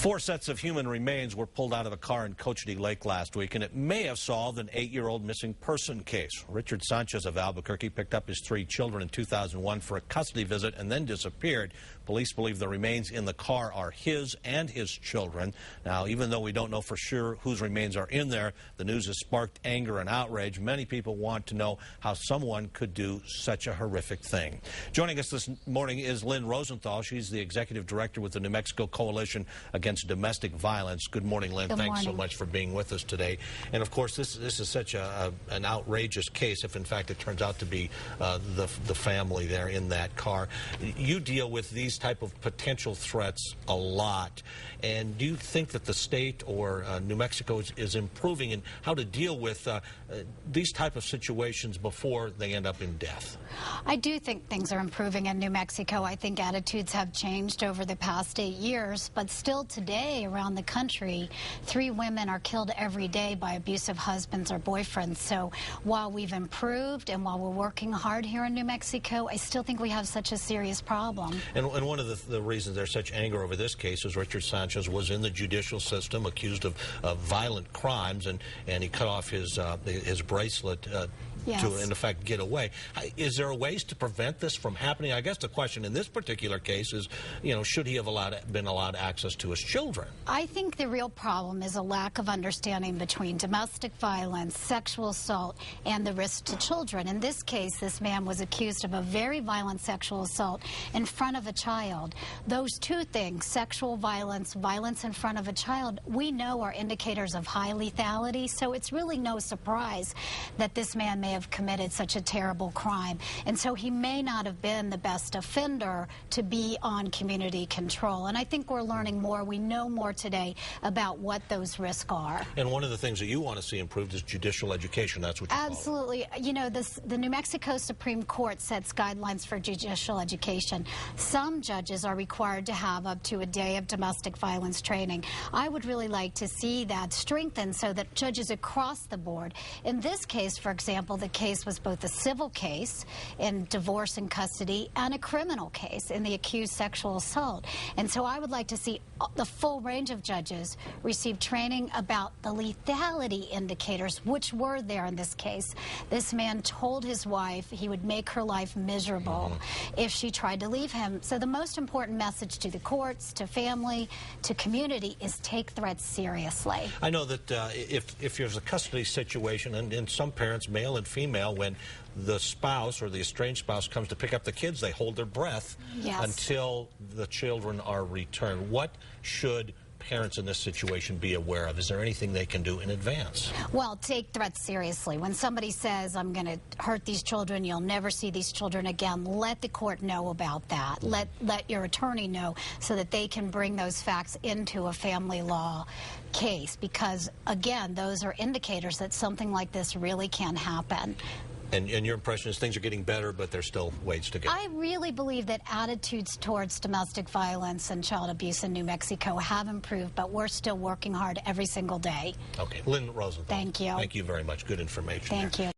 4 sets of human remains were pulled out of a car in Cochiti Lake last week, and it may have solved an 8-year-old missing person case. Richard Sanchez of Albuquerque picked up his 3 children in 2001 for a custody visit and then disappeared. Police believe the remains in the car are his and his children. Now, even though we don't know for sure whose remains are in there, the news has sparked anger and outrage. Many people want to know how someone could do such a horrific thing. Joining us this morning is Lynn Rosenthal. She's the executive director with the New Mexico Coalition Against Domestic Violence. Good morning, Lynn. Thanks so much for being with us today. And of course, this is such an outrageous case, if in fact it turns out to be the family there in that car. You deal with these type of potential threats a lot. And do you think that the state or New Mexico is improving in how to deal with these type of situations before they end up in death? I do think things are improving in New Mexico. I think attitudes have changed over the past 8 years, but still today around the country, 3 women are killed every day by abusive husbands or boyfriends. So while we've improved and while we're working hard here in New Mexico, I still think we have such a serious problem. And one of the reasons there's such anger over this case is Richard Sanchez was in the judicial system accused of violent crimes, and he cut off his bracelet to, in effect, get away. Is there ways to prevent this from happening? I guess the question in this particular case is, should he have been allowed access to his children? I think the real problem is a lack of understanding between domestic violence, sexual assault, and the risk to children. In this case, this man was accused of a very violent sexual assault in front of a child. Those 2 things, sexual violence, violence in front of a child, we know are indicators of high lethality, so it's really no surprise that this man may have committed such a terrible crime. And so he may not have been the best offender to be on community control. And I think we're learning more. We know more today about what those risks are. And one of the things that you want to see improved is judicial education. That's what you Absolutely. The New Mexico Supreme Court sets guidelines for judicial education. Some judges are required to have up to a day of domestic violence training. I would really like to see that strengthened so that judges across the board, in this case, for example, the case was both a civil case in divorce and custody and a criminal case in the accused sexual assault. And so I would like to see the full range of judges receive training about the lethality indicators, which were there in this case. This man told his wife he would make her life miserable if she tried to leave him. So the most important message to the courts, to family, to community is take threats seriously. I know that if there's a custody situation, and some parents, male and female, when the spouse or the estranged spouse comes to pick up the kids, they hold their breath until the children are returned. What should parents in this situation be aware of? Is there anything they can do in advance? Well, take threats seriously. When somebody says, I'm going to hurt these children, you'll never see these children again, let the court know about that. Let your attorney know so that they can bring those facts into a family law case, because, again, those are indicators that something like this really can happen. And your impression is things are getting better, but there's still ways to go. I really believe that attitudes towards domestic violence and child abuse in New Mexico have improved, but we're still working hard every single day. Okay. Lynn Rosenthal. Thank you. Thank you very much. Good information. Thank you.